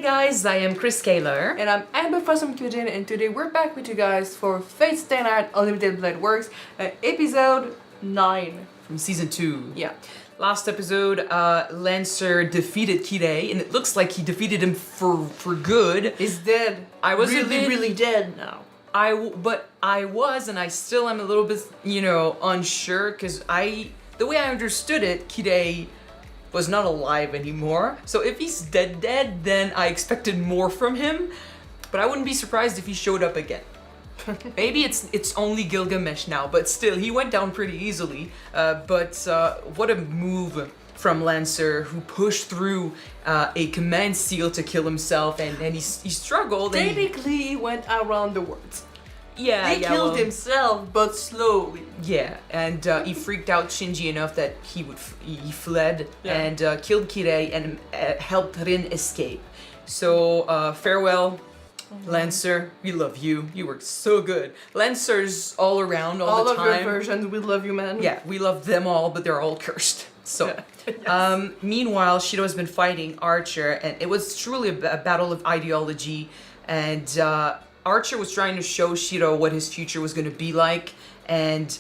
guys, I am Chris Kaler. And I'm Amber from Kyuujin, and today we're back with you guys for Fate Stay Night Unlimited Blade Works, episode 9. From season 2. Yeah. Last episode, Lancer defeated Kirei, and it looks like he defeated him for good. He's dead. I was really dead now. But I was, and I still am a little bit, unsure, because the way I understood it, Kirei was not alive anymore. So if he's dead, then I expected more from him, but I wouldn't be surprised if he showed up again. Maybe it's only Gilgamesh now, but still, he went down pretty easily. But what a move from Lancer, who pushed through a command seal to kill himself, and he struggled. Technically, he went around the world. He killed himself, but slowly. Yeah, and he freaked out Shinji enough that he fled and killed Kirei and helped Rin escape. So farewell, Lancer. We love you. You worked so good. Lancers all around all the time. All of your versions, we love you, man. Yeah, we love them all, but they're all cursed. So, yes. Meanwhile, Shido has been fighting Archer, and it was truly a battle of ideology, and Archer was trying to show Shido what his future was going to be like, and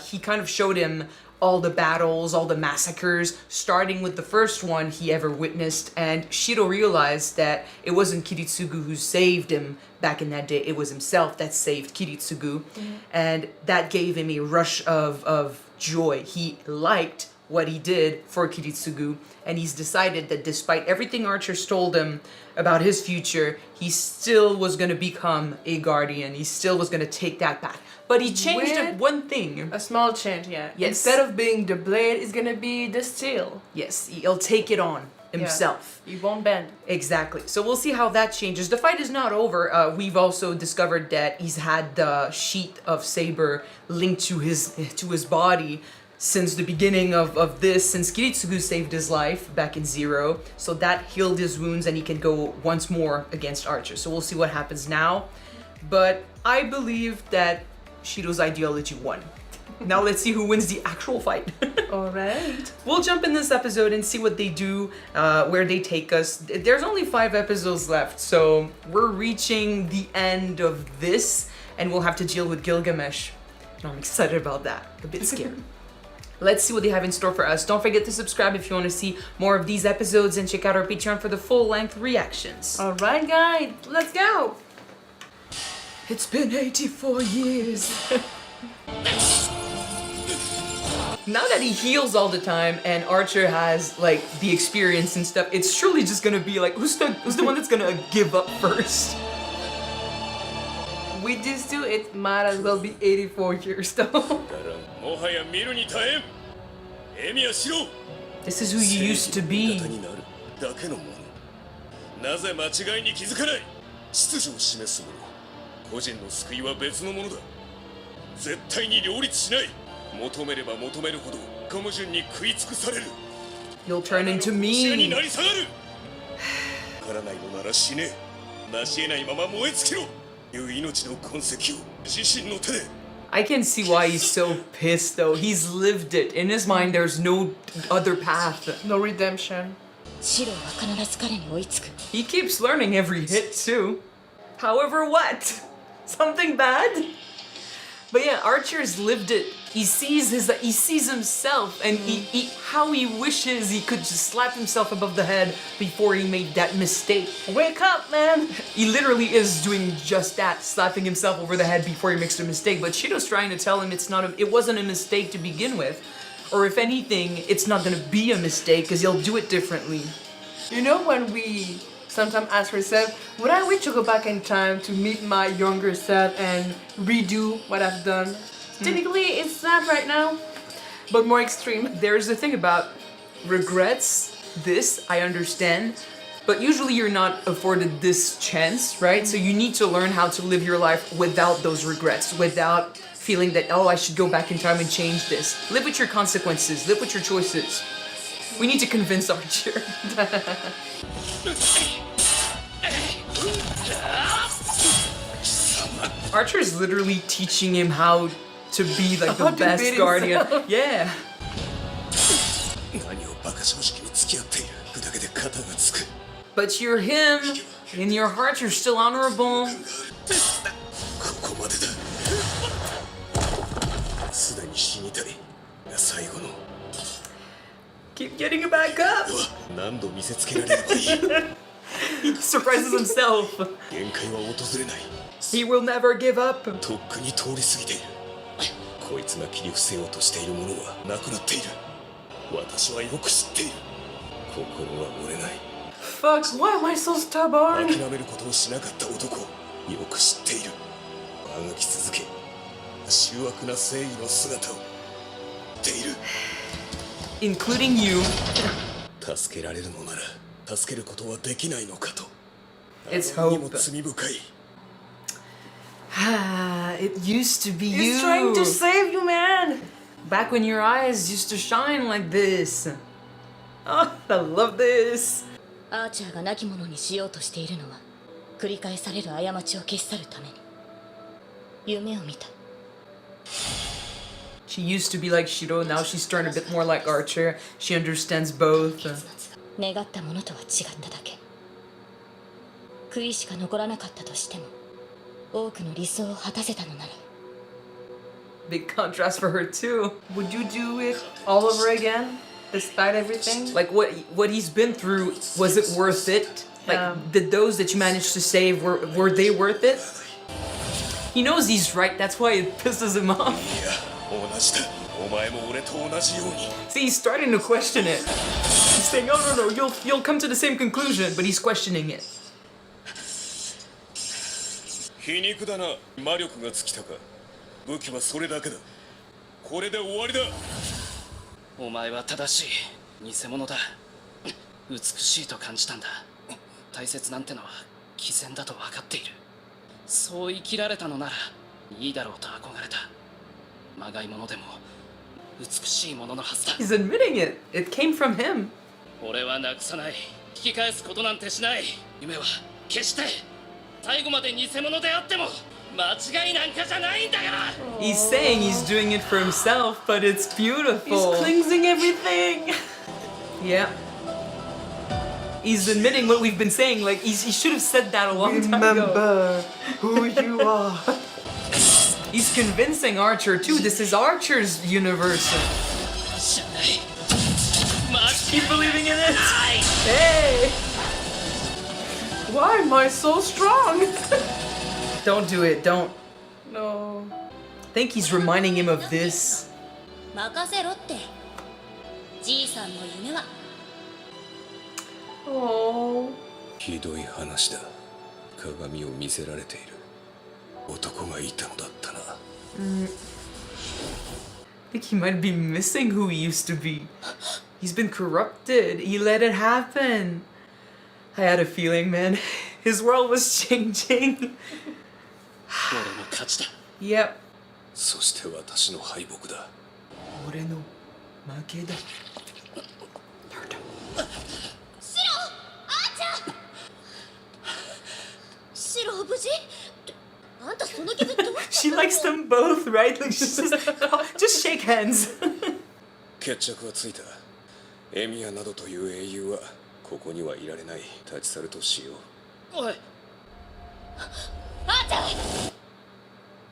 he kind of showed him all the battles, all the massacres, starting with the first one he ever witnessed, and Shido realized that it wasn't Kiritsugu who saved him back in that day, it was himself that saved Kiritsugu, and that gave him a rush of joy. He liked what he did for Kiritsugu, and he's decided that despite everything Archer told him about his future, he still was going to become a guardian. He still was going to take that back. But he changed one thing. A small change, yeah. Yes. Instead of being the blade, it's going to be the steel. Yes, he'll take it on himself. Yeah. He won't bend. Exactly. So we'll see how that changes. The fight is not over. We've also discovered that he's had the sheath of Saber linked to his body since the beginning of this, since Kiritsugu saved his life back in Zero. So that healed his wounds and he can go once more against Archer. So we'll see what happens now. But I believe that Shido's ideology won. Now let's see who wins the actual fight. Alright. We'll jump in this episode and see what they do, where they take us. There's only 5 episodes left, so we're reaching the end of this, and we'll have to deal with Gilgamesh. And I'm excited about that. A bit scared. Let's see what they have in store for us. Don't forget to subscribe if you want to see more of these episodes, and check out our Patreon for the full-length reactions. Alright guys, let's go! It's been 84 years. Now that he heals all the time and Archer has like the experience and stuff, it's surely just gonna be like, who's the one that's gonna give up first? With these two, it might as well be 84 years though. This is who you used to be. You'll turn into me. I can see why he's so pissed though. He's lived it. In his mind, there's no other path. No redemption. He keeps learning every hit too. However, what? Something bad? But yeah, Archer's lived it. He sees himself, and how he wishes he could just slap himself above the head before he made that mistake. Wake up, man! He literally is doing just that, slapping himself over the head before he makes a mistake. But Shido's trying to tell him it wasn't a mistake to begin with, or if anything, it's not gonna be a mistake because he'll do it differently. You know when we sometimes ask ourselves, would I wish to go back in time to meet my younger self and redo what I've done? Technically, it's that right now, but more extreme. There's the thing about regrets. This, I understand, but usually you're not afforded this chance, right? So you need to learn how to live your life without those regrets, without feeling that, oh, I should go back in time and change this. Live with your consequences, live with your choices. We need to convince Archer. Archer is literally teaching him how to be like the best guardian. Yeah. But you're him. In your heart, you're still honorable. ここまでだすでに死にたい最後の Keep getting it back up. 何度見せつけられればいい He surprises himself. 限界は訪れない He will never give up. とっくに通り過ぎているこいつが切り伏せようとしているものはなくなっている私はよく知っている心は折れない Fuck, why am I so stubborn? 諦めることをしなかった男よく知っているあがき続け醜悪な正義の姿を追っている Including you. 助けられるのなら助けることはできないのかと It's あまりにも hope. 罪深い It used to be He's you. trying to save you, man. Back when your eyes used to shine like this. Oh, I love this. アーチャーが亡き者にしようとしているのは繰り返される過ちを消し去るために夢を見た She used to be like Shido, now she's turned a bit more like Archer. She understands both. 結末が願ったものとは違っただけ悔いしか残らなかったとしても多くの理想を果たせたのなら Big contrast for her too. Would you do it all over again, despite everything? Like what he's been through, was it worth it? Like Yeah. did those that you managed to save were they worth it? He knows he's right, that's why it pisses him off. いや同じだお前も俺と同じように See, he's starting to question it. He's saying, "Oh no, you'll come to the same conclusion," but he's questioning it. 皮肉だな魔力が尽きたか武器はそれだけだこれで終わりだお前は正しい偽物だ美しいと感じたんだ大切なんてのは偽善だと分かっているそう生きられたのならいいだろうと憧れたまがいものでも美しいもののはずだ He's admitting it. It came from him. 俺はなくさない引き返すことなんてしない夢は決して最後まで偽物であっても間違いなんかじゃないんだから He's saying he's doing it for himself, but it's He's beautiful. cleansing everything. Yeah. He's admitting what we've been saying. Like he should have said that a long time ago. Remember who you are. He's convincing Archer too. This is Archer's universe. 知らない間違 Keep believing in it. いない Hey! Why am I so strong? Don't do it. Don't. No. I think he's reminding him of this. 任せろってじいさんの夢は Oh. ひどい話だ鏡を見せられている男がいたのだったな I think he might be missing who he used to be. He's been corrupted. He let it happen. I had a feeling, man. His world was changing. 俺の勝ちだ Yep. そして私の敗北だ俺の負けだ。シロ無事あんたその傷どう She likes them both, right? Like she's just shake hands. 決着はついたエミヤなどという英雄はここにはいられない立ち去るとしようおいあーちゃん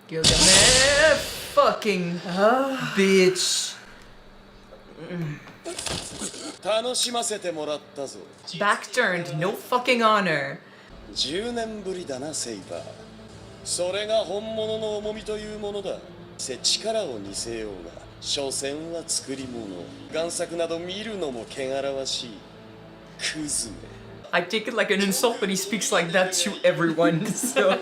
Gilgamesh, fucking bitch. 楽しませてもらったぞ Backturned, no fucking honor. 10年ぶりだなセイバーそれが本物の重みというものだ力を似せようが所詮は作り物贋作など見るのも汚らわしいクズめ I take it like an insult, but he speaks like that to everyone. So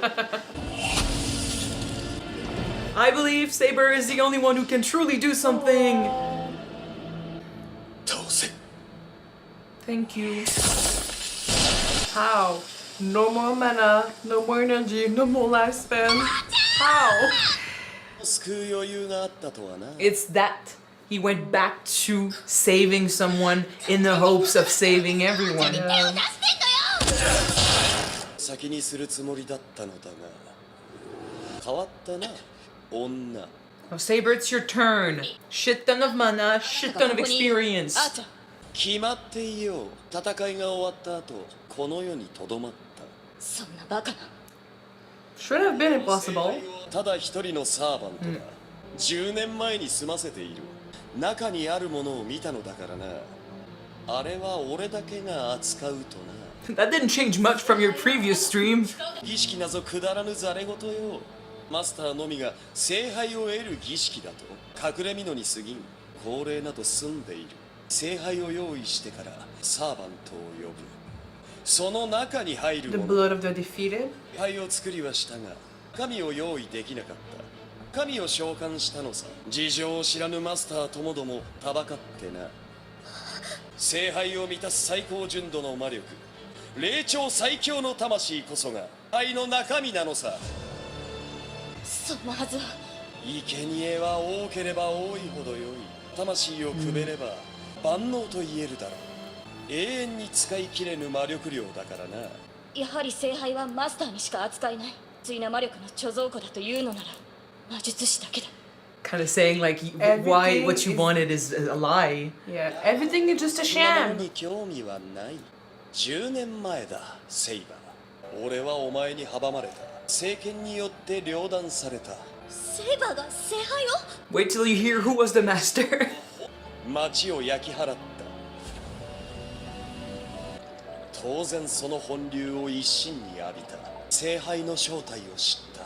I believe Saber is the only one who can truly do something. 倒せ Thank you. How? No more mana, no more energy, no more lifespan. How? 救う余裕があったとはな It's that he went back to saving someone in the hopes of saving everyone. 先にするつもりだったのだが変わったな女 Now, Saber, it's your turn. Shit ton of mana, shit ton of experience. あーちゃん決まっていよう。戦いが終わった後、この世にとどまった。そんなバカな。 Should have been impossible. ただ一人のサーバントだ、10年前に済ませている。中にあるものを見たのだからな。あれは俺だけが扱うとな。 That didn't change much from your previous stream. 儀式なぞくだらぬざれ言よ。マスターのみが聖杯を得る儀式だと隠れ蓑に過ぎん。恒例など済んでいる。聖杯を用意してからサーバントを呼ぶ。その中に入る The もの。 blood of the defeated. 牌を作りはしたが神を用意できなかった。神を召喚したのさ。事情を知らぬマスターともどもたばかってな。聖杯を満たす最高純度の魔力、霊長最強の魂こそが牌の中身なのさ。そんなはずは。生贄は多ければ多いほどよい。魂をくべれば万能と言えるだろう。永遠に使い切れぬ魔力量だからな。やはり聖杯はマスターにしか扱えない対な魔力の貯蔵庫だというのなら魔術師だけだ。 Kind of saying like why what you wanted is a lie. Yeah, everything is just a 今の sham. に興味はない。10年前だ、セイバー。俺はお前に阻まれた。政権によって両断された。セイバーが聖杯を。 Wait till you hear who was the master. 町を焼き払った。当然その本流を一身に浴びた。聖杯の正体を知った。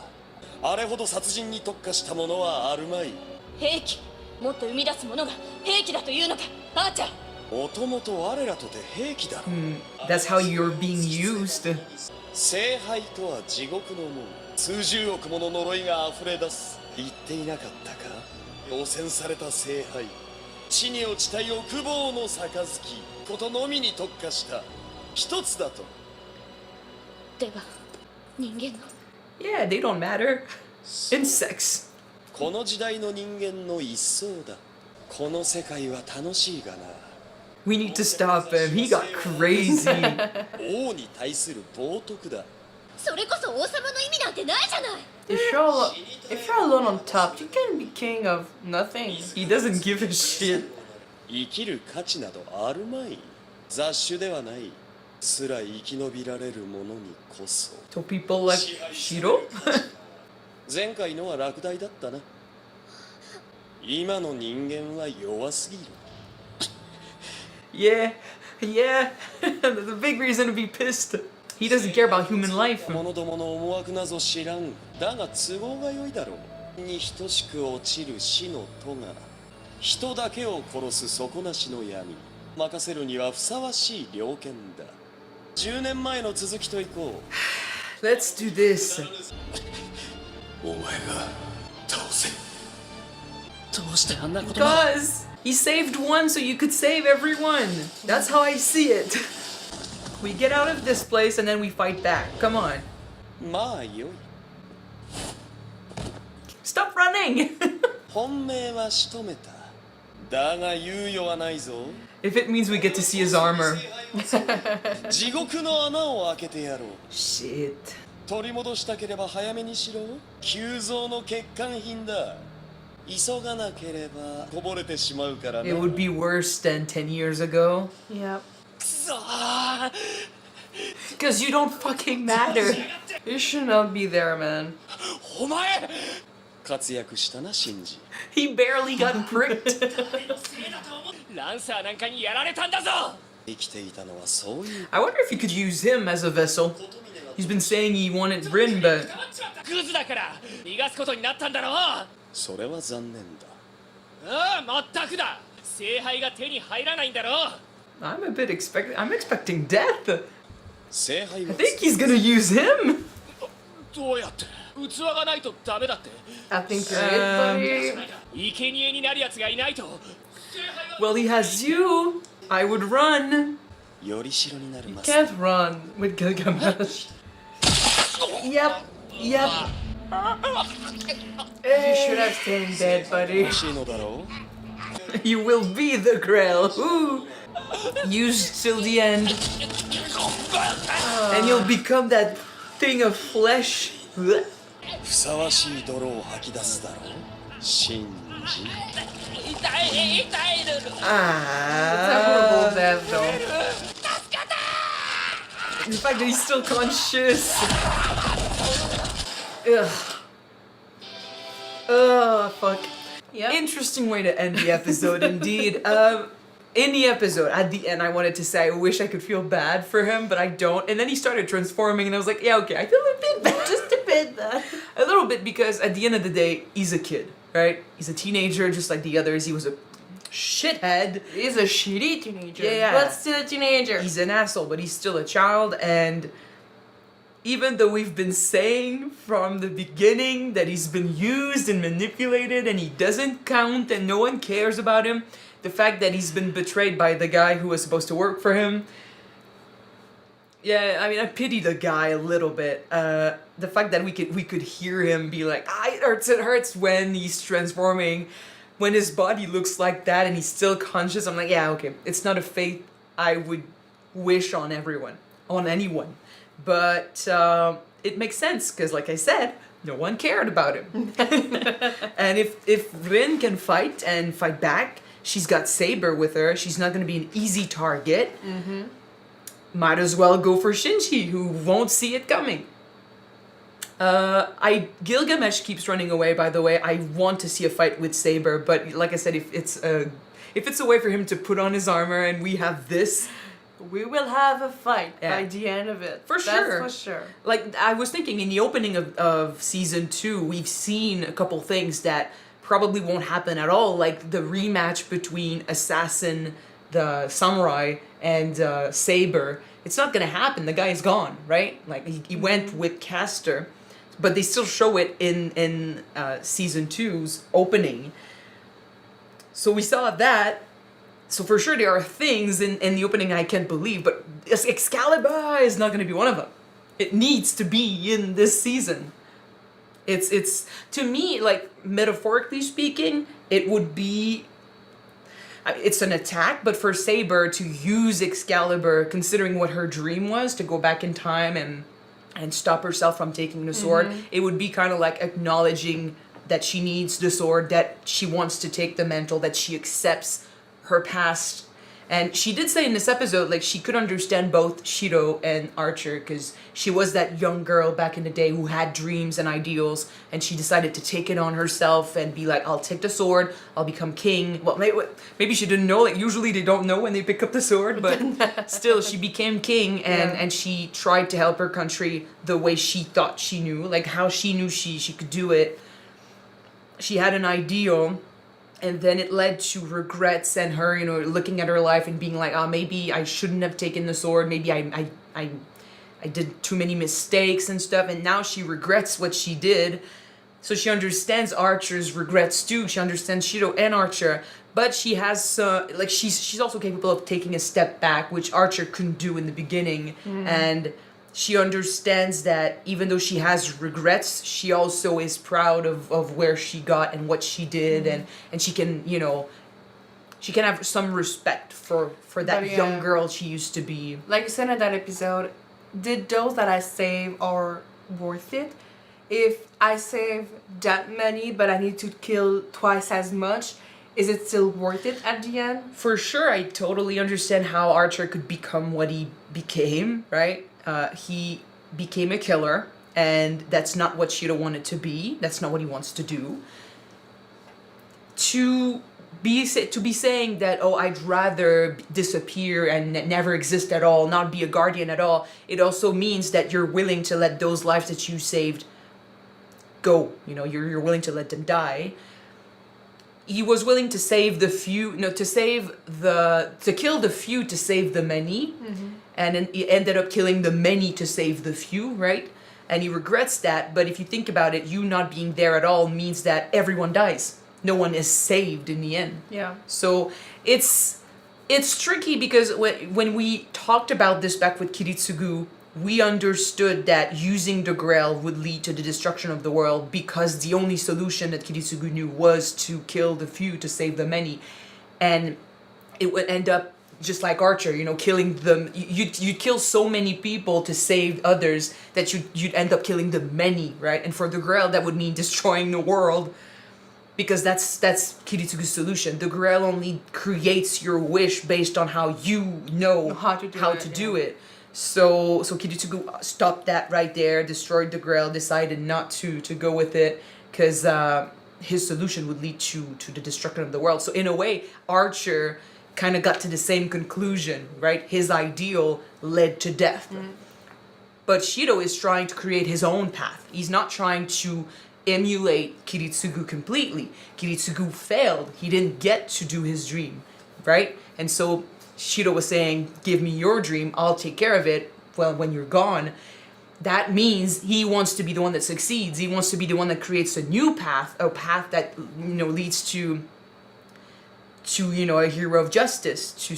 あれほど殺人に特化したものはあるまい。兵器。もっと生み出すものが兵器だというのか、アーチャー。もともと我らとて兵器だろ。That's how you're being used. 聖杯とは地獄の門。数十億もの呪いが溢れ出す。言っていなかったか。汚染された聖杯、地に落ちた欲望の杯ことのみに特化した一つだと。では人間の。 Yeah, they don't matter. Insects. この時代の人間の一層だ。この世界は楽しいがな。 We need to stop him. He got crazy. 王に対する冒涜だ。それこそ王様の意味なんてないじゃない。If you're alone on top, you can't be king of nothing. He doesn't give a shit. 生きる価値などあるまい。雑種ではない。すら生き延びられる者にこそ。 To people like Shido? 前回のは落第だったな。今の人間は弱すぎる。Yeah. That's a big reason to be pissed. He doesn't care about human life. 者どもの思惑なぞ知らん。だが都合が良いだろう。に等しく落ちる死の戸が人だけを殺す底なしの闇。任せるにはふさわしい猟犬だ。10年前の続きといこう。 Let's do this. お前が倒せ。どうしてあんなことが。 Because he saved one so you could save everyone. That's how I see it. We get out of this place and then we fight back. Come on. まあよい。 Stop running. 本命は仕留めた。だが猶予はないぞ。 If it means we get to see his armor. 地獄の穴を開けてやろう。 Shit. 取り戻したければ早めにしろ。急増の欠陥品だ。急がなければこぼれてしまうからね。 It would be worse than 10 years ago. Yep. くそー。 Because you don't fucking matter. You should not be there, man. お前。活躍したな、シンジ。 He barely got pricked. ランサーなんかにやられたんだぞ。生きていたのはそういう。 I wonder if you could use him as a vessel. He's been saying he wanted Rin, but クズだから逃がすことになったんだろう。それは残念だ。ああ、まったくだ。聖杯が手に入らないんだろう。I'm expecting death. 聖杯 I は think he's gonna use him. どうやって器がないとダメだって。 I think you're it, buddy. 生贄になるやつがいないと。 Well, he has you. I would run. よりしろになる You マスター。 can't run with Gilgamesh. Yep. You should have stayed dead, buddy. 欲しいのだろう。 You will be the Grail. Ooh. Used till the end. And you'll become that thing of flesh. ふさわしい泥を吐き出すだろう。Shinji. It's a horrible death, though. The fact that he's still conscious. Ugh. Fuck. Yep. Interesting way to end the episode, indeed. In the episode, at the end, I wanted to say I wish I could feel bad for him, but I don't. And then he started transforming, and I was like, yeah, okay, I feel a bit bad. Just a bit bad. A little bit, because at the end of the day, he's a kid, right? He's a teenager, just like the others. He was a shithead. He's a shitty teenager. Yeah. But still a teenager. He's an asshole, but he's still a child, and even though we've been saying from the beginning that he's been used and manipulated and he doesn't count and no one cares about him, the fact that he's been betrayed by the guy who was supposed to work for him, yeah, I mean, I pity the guy a little bit. The fact that we could hear him be like, it hurts when he's transforming, when his body looks like that and he's still conscious. I'm like, yeah, okay, it's not a fate I would wish on anyone. But it makes sense, because like I said, no one cared about him. And if Rin can fight and fight back, she's got Saber with her, she's not going to be an easy target. Mm-hmm. Might as well go for Shinji, who won't see it coming. Gilgamesh keeps running away, by the way. I want to see a fight with Saber, but like I said, if it's a way for him to put on his armor and we have this, we will have a fight Yeah. by the end of it. For sure. That's for sure. Like, I was thinking, in the opening of season 2, we've seen a couple things that probably won't happen at all, like the rematch between Assassin, the samurai, and Saber. It's not gonna happen. The guy is gone, right? Like, he went with Castor, but they still show it in season 2's opening. So we saw that. So for sure there are things in the opening I can't believe, but Excalibur is not going to be one of them. It needs to be in this season. It's to me, like, metaphorically speaking, it would be, it's an attack, but for Saber to use Excalibur, considering what her dream was, to go back in time and stop herself from taking the sword, it would be kind of like acknowledging that she needs the sword, that she wants to take the mantle, that she accepts her past. And she did say in this episode, like, she could understand both Shido and Archer, because she was that young girl back in the day who had dreams and ideals, and she decided to take it on herself and be like, I'll take the sword, I'll become king. Well, maybe she didn't know, like, usually they don't know when they pick up the sword, but still, she became king, and she tried to help her country the way she thought she knew, like how she knew she could do it. She had an ideal, and then it led to regrets and her, looking at her life and being like, maybe I shouldn't have taken the sword. Maybe I did too many mistakes and stuff. And now she regrets what she did. So she understands Archer's regrets too. She understands Shido and Archer. But she has, she's also capable of taking a step back, which Archer couldn't do in the beginning. And she understands that even though she has regrets, she also is proud of where she got and what she did, and she can, she can have some respect for that young girl she used to be. Like you said in that episode, did those that I save are worth it? If I save that many but I need to kill twice as much, is it still worth it at the end? For sure, I totally understand how Archer could become what he became, right? He became a killer, and that's not what Shido wanted to be. That's not what he wants to do. To be saying that, I'd rather disappear and never exist at all, not be a guardian at all, it also means that you're willing to let those lives that you saved go. You're willing to let them die. He was willing to save the few, to kill the few to save the many. And then he ended up killing the many to save the few, right? And he regrets that, but if you think about it, you not being there at all means that everyone dies. No one is saved in the end. Yeah. So it's tricky, because when we talked about this back with Kiritsugu, we understood that using the Grail would lead to the destruction of the world, because the only solution that Kiritsugu knew was to kill the few to save the many. And it would end up just like Archer, killing them. You'd kill so many people to save others that you'd end up killing the many, right? And for the Grail, that would mean destroying the world. because that's Kiritsugu's solution. The Grail only creates your wish based on how you know How to do it, it. So Kiritsugu stopped that right there, destroyed the Grail, decided not to go with it because his solution would lead to the destruction of the world. So in a way, Archer kind of got to the same conclusion, right? His ideal led to death. But Shido is trying to create his own path. He's not trying to emulate Kiritsugu completely. Kiritsugu failed. He didn't get to do his dream, right? And so Shido was saying, give me your dream, I'll take care of it well when you're gone. That means he wants to be the one that succeeds. He wants to be the one that creates a new path, a path that leads to a hero of justice, to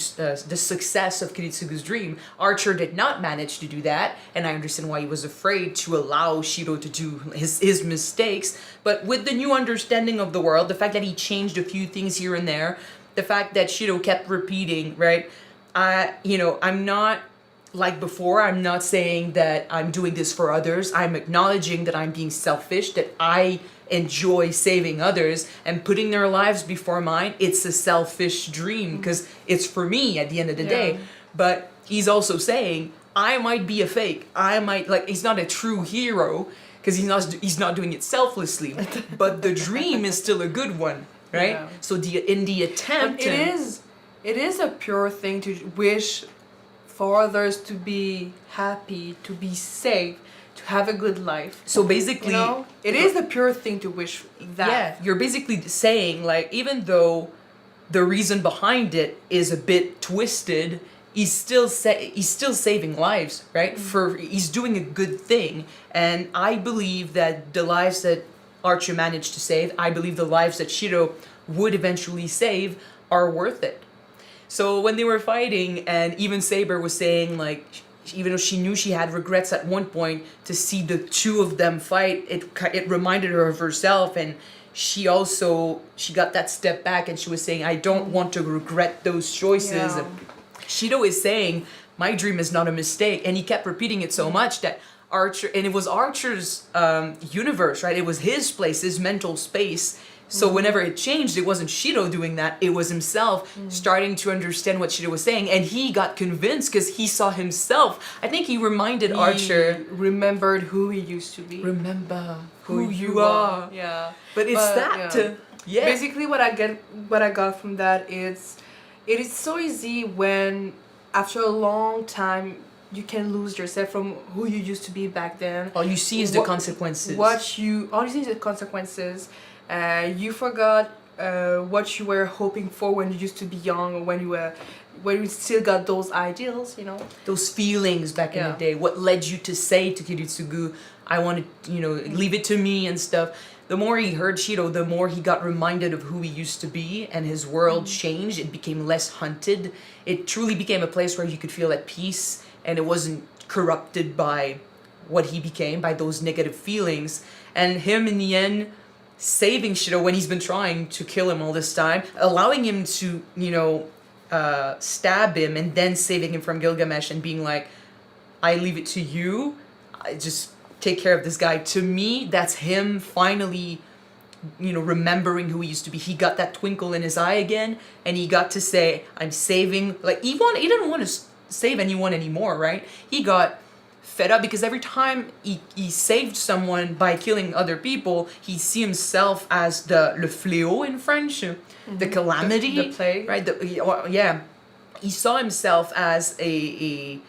the success of Kiritsugu's dream. Archer did not manage to do that, and I understand why he was afraid to allow Shido to do his mistakes. But with the new understanding of the world, the fact that he changed a few things here and there, the fact that Shido kept repeating, right? I'm not like before. I'm not saying that I'm doing this for others. I'm acknowledging that I'm being selfish, that I enjoy saving others and putting their lives before mine. It's a selfish dream because it's for me at the end of the day. But he's also saying I might be a fake. I might he's not a true hero because he's not doing it selflessly. But the dream is still a good one, right? Yeah. So in the attempt, it is a pure thing to wish for others to be happy, to be safe, to have a good life. So basically, it is a pure thing to wish that. Yeah, you're basically saying even though the reason behind it is a bit twisted, he's still saving lives, right? He's doing a good thing, and I believe that the lives that Archer managed to save, I believe the lives that Shido would eventually save are worth it. So when they were fighting, and even Saber was saying even though she knew she had regrets at one point, to see the two of them fight, it reminded her of herself, and she got that step back, and she was saying, I don't want to regret those choices. Yeah. Shido is saying, my dream is not a mistake, and he kept repeating it so much that Archer, and it was Archer's universe, right? It was his place, his mental space. So whenever it changed, it wasn't Shido doing that, it was himself starting to understand what Shido was saying, and he got convinced because he saw himself. I think he reminded Archer, remembered who he used to be. remember who you are. Yeah. But it's Basically what I got from that is it is so easy when after a long time you can lose yourself from who you used to be back then. All you see is the consequences. All you see is the consequences. You forgot what you were hoping for when you used to be young, or when you still got those ideals, Those feelings back in the day. What led you to say to Kiritsugu, I want to, leave it to me and stuff. The more he heard Shido, the more he got reminded of who he used to be, and his world changed. It became less hunted. It truly became a place where you could feel at peace, and it wasn't corrupted by what he became, by those negative feelings. And him, in the end, saving Shido when he's been trying to kill him all this time, allowing him to, stab him, and then saving him from Gilgamesh and being like, I leave it to you. I just take care of this guy. To me, that's him finally, remembering who he used to be. He got that twinkle in his eye again, and he got to say, I'm saving, he didn't want to save anyone anymore, right? He got fed up because every time he saved someone by killing other people, he see himself as le fléau in French, the calamity, the plague, right? He saw himself as a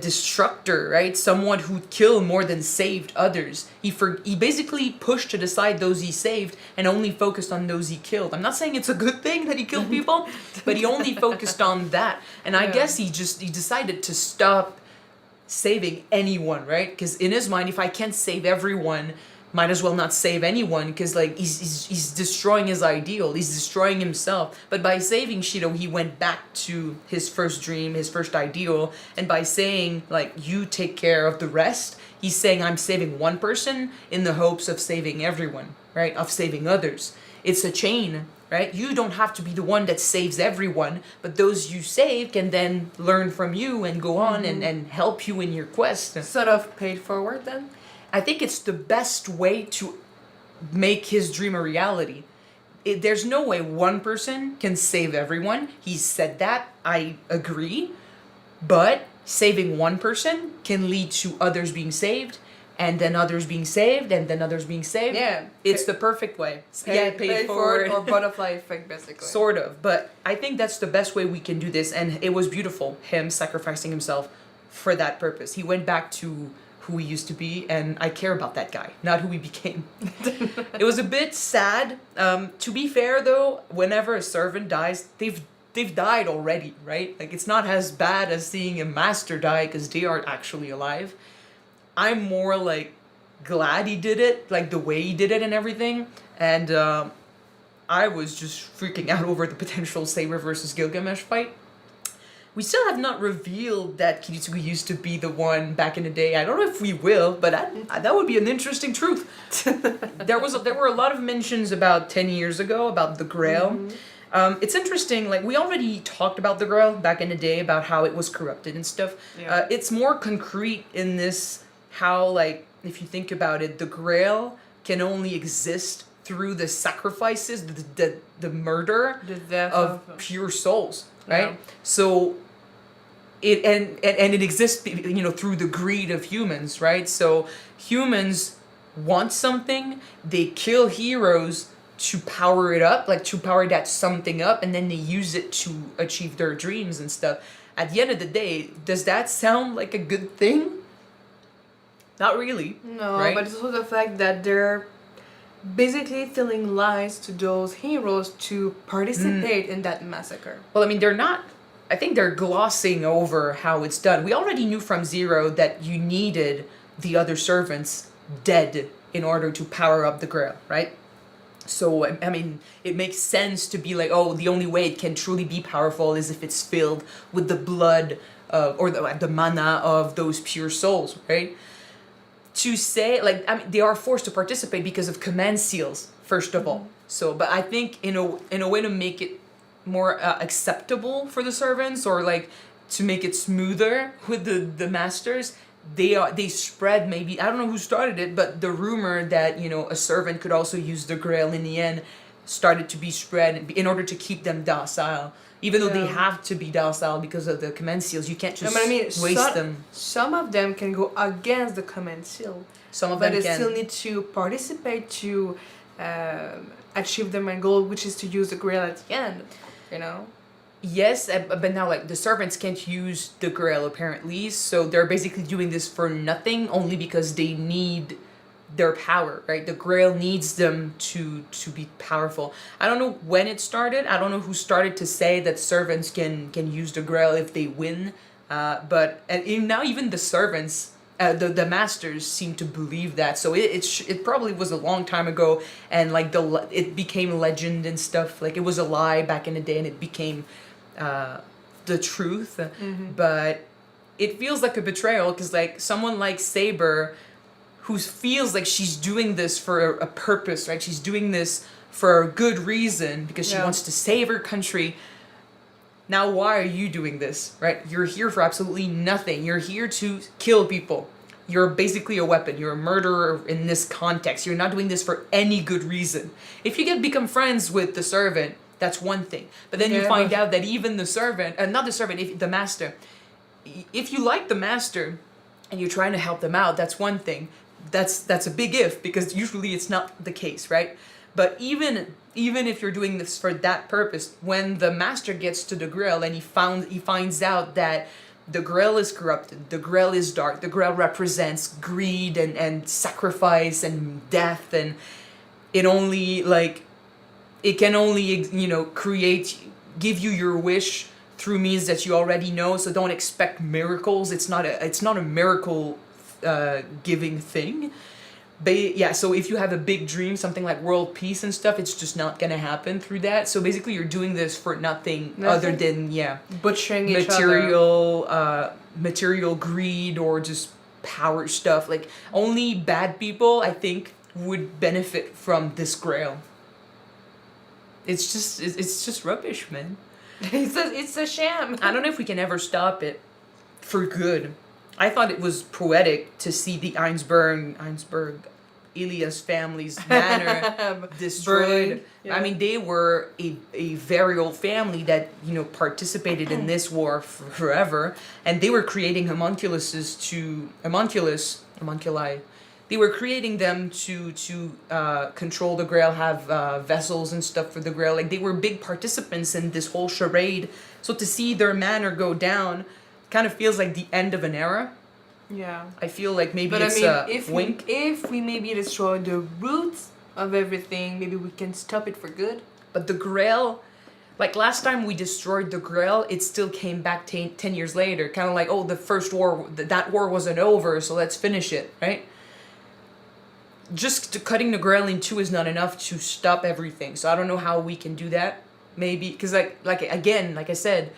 destructor, right? Someone who'd kill more than saved others. He basically pushed to the side those he saved and only focused on those he killed. I'm not saying it's a good thing that he killed people, but he only focused on that. And I guess he decided to stop saving anyone, right? Because in his mind, if I can't save everyone, might as well not save anyone, because he's destroying his ideal, he's destroying himself. But by saving Shido, he went back to his first dream, his first ideal, and by saying you take care of the rest, he's saying I'm saving one person in the hopes of saving everyone, right? Of saving others. It's a chain, right? You don't have to be the one that saves everyone, but those you save can then learn from you and go on and help you in your quest. Sort of paid forward then? I think it's the best way to make his dream a reality. there's no way one person can save everyone. He said that. I agree. But saving one person can lead to others being saved, and then others being saved, and then others being saved. Yeah. It's the perfect way. Pay forward or butterfly effect, basically. Sort of. But I think that's the best way we can do this. And it was beautiful, him sacrificing himself for that purpose. He went back to who he used to be, and I care about that guy, not who he became. It was a bit sad. To be fair, though, whenever a servant dies, they've died already, right? Like, it's not as bad as seeing a master die because they aren't actually alive. I'm more like glad he did it, like the way he did it and everything. And I was just freaking out over the potential Saber versus Gilgamesh fight. We still have not revealed that Kiritsugu used to be the one back in the day. I don't know if we will, but that would be an interesting truth. There were a lot of mentions about 10 years ago about the Grail. It's interesting, like, we already talked about the Grail back in the day, about how it was corrupted and stuff. Yeah. It's more concrete in this, how, like, if you think about it, the Grail can only exist through the sacrifices, the murder The death of pure souls, right? Yeah. So it and it exists, you know, through the greed of humans, right? So humans want something, they kill heroes to power it up, like to power that something up, and then they use it to achieve their dreams and stuff. At the end of the day, does that sound like a good thing? Not really. No, right? but it's also the fact that they're basically telling lies to those heroes to participate in that massacre. Well, I mean, I think they're glossing over how it's done. We already knew from Zero that you needed the other servants dead in order to power up the Grail, right? So, I mean, it makes sense to be like, oh, the only way it can truly be powerful is if it's filled with the blood or the mana of those pure souls, right? To say, like, I mean, they are forced to participate because of command seals, first of all. So, but I think in a way to make it more acceptable for the servants, or like to make it smoother with the masters, they spread, maybe, I don't know who started it, but the rumor that, you know, a servant could also use the Grail in the end started to be spread in order to keep them docile. Even though they have to be docile because of the command seals, you can't just waste them. Some of them can go against the command seal. Some of But them they can. still need to participate to achieve their main goal, which is to use the Grail at the end, you know? Yes, but now, like, the servants can't use the Grail apparently, so they're basically doing this for nothing, only because they need their power, right? The Grail needs them to be powerful. I don't know when it started. I don't know who started to say that servants can use the Grail if they win. But now even the servants, the masters seem to believe that. So it probably was a long time ago, and like it became legend and stuff. Like, it was a lie back in the day, and it became the truth. But it feels like a betrayal, because like someone like Saber, who feels like she's doing this for a purpose, right? She's doing this for a good reason because she wants to save her country. Now, why are you doing this, right? You're here for absolutely nothing. You're here to kill people. You're basically a weapon. You're a murderer in this context. You're not doing this for any good reason. If you become friends with the servant, that's one thing. But then you find out that even the servant, not the servant, the master, if you like the master and you're trying to help them out, that's one thing. That's a big if, because usually it's not the case, right? But even if you're doing this for that purpose, when the master gets to the Grail and he finds out that the Grail is corrupted, the Grail is dark, the Grail represents greed and sacrifice and death, and it can only, you know, give you your wish through means that you already know. So don't expect miracles. It's not a miracle giving thing. But yeah, so if you have a big dream, something like world peace and stuff, it's just not gonna happen through that. So basically you're doing this for nothing other than butchering each other. Material greed, or just power stuff. Like, only bad people, I think, would benefit from this Grail. It's just rubbish, man. It's a sham. I don't know if we can ever stop it for good. I thought it was poetic to see the Einsberg Ilia's family's manor destroyed. Burning, yeah. I mean, they were a very old family that, you know, participated in this war forever, and they were creating homunculi. They were creating them to control the Grail, have vessels and stuff for the Grail. Like, they were big participants in this whole charade. So to see their manor go down kind of feels like the end of an era. Yeah. I feel like maybe But it's I a mean, wink. if we maybe destroy the roots of everything, maybe we can stop it for good. But the Grail, like last time we destroyed the Grail, it still came back 10 years later. Kind of like, oh, the first war, that war wasn't over, so let's finish it, right? Just cutting the Grail in two is not enough to stop everything. So I don't know how we can do that. Maybe, because like again, like I said,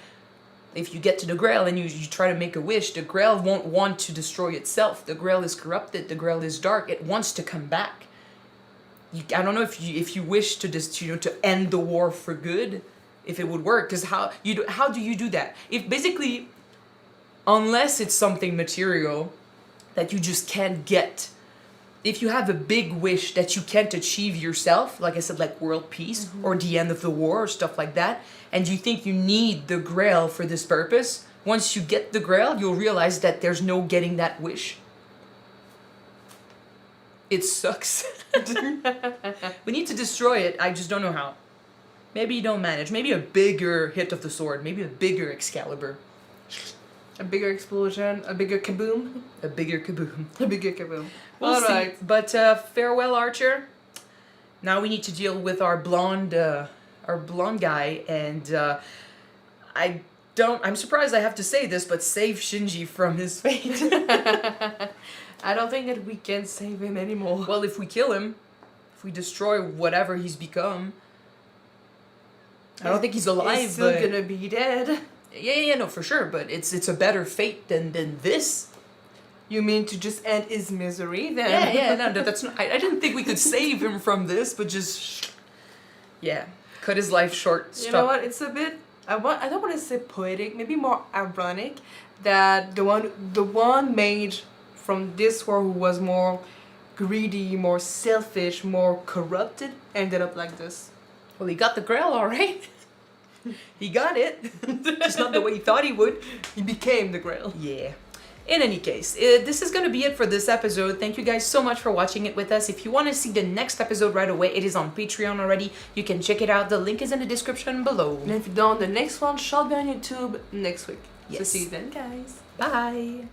if you get to the Grail and you try to make a wish, the Grail won't want to destroy itself. The Grail is corrupted. The Grail is dark. It wants to come back. I don't know if you wish to just, you know, to end the war for good, if it would work. Because how do you do that? If basically, unless it's something material that you just can't get. If you have a big wish that you can't achieve yourself, like I said, like world peace or the end of the war or stuff like that, and you think you need the Grail for this purpose, once you get the Grail, you'll realize that there's no getting that wish. It sucks. We need to destroy it, I just don't know how. Maybe you don't manage. Maybe a bigger hit of the sword. Maybe a bigger Excalibur. A bigger explosion, a bigger kaboom. A bigger kaboom. A bigger kaboom. We'll All see. right. But farewell, Archer. Now we need to deal with our blonde guy, and I'm surprised I have to say this, but save Shinji from his fate. I don't think that we can save him anymore. Well, if we kill him, if we destroy whatever he's become, I don't think he's alive. He's still but gonna be dead. yeah, no, for sure. But it's a better fate than this. You mean to just end his misery then? Yeah, no, that's not. I didn't think we could save him from this, but just cut his life short. You know what? It's a bit. I don't want to say poetic. Maybe more ironic that the one mage from this war who was more greedy, more selfish, more corrupted ended up like this. Well, he got the Grail, all right. He got it. Just not the way he thought he would. He became the Grail. Yeah. In any case, this is going to be it for this episode. Thank you guys so much for watching it with us. If you want to see the next episode right away, it is on Patreon already. You can check it out. The link is in the description below. And if you don't, the next one shall be on YouTube next week. Yes. So see you then, guys. Bye.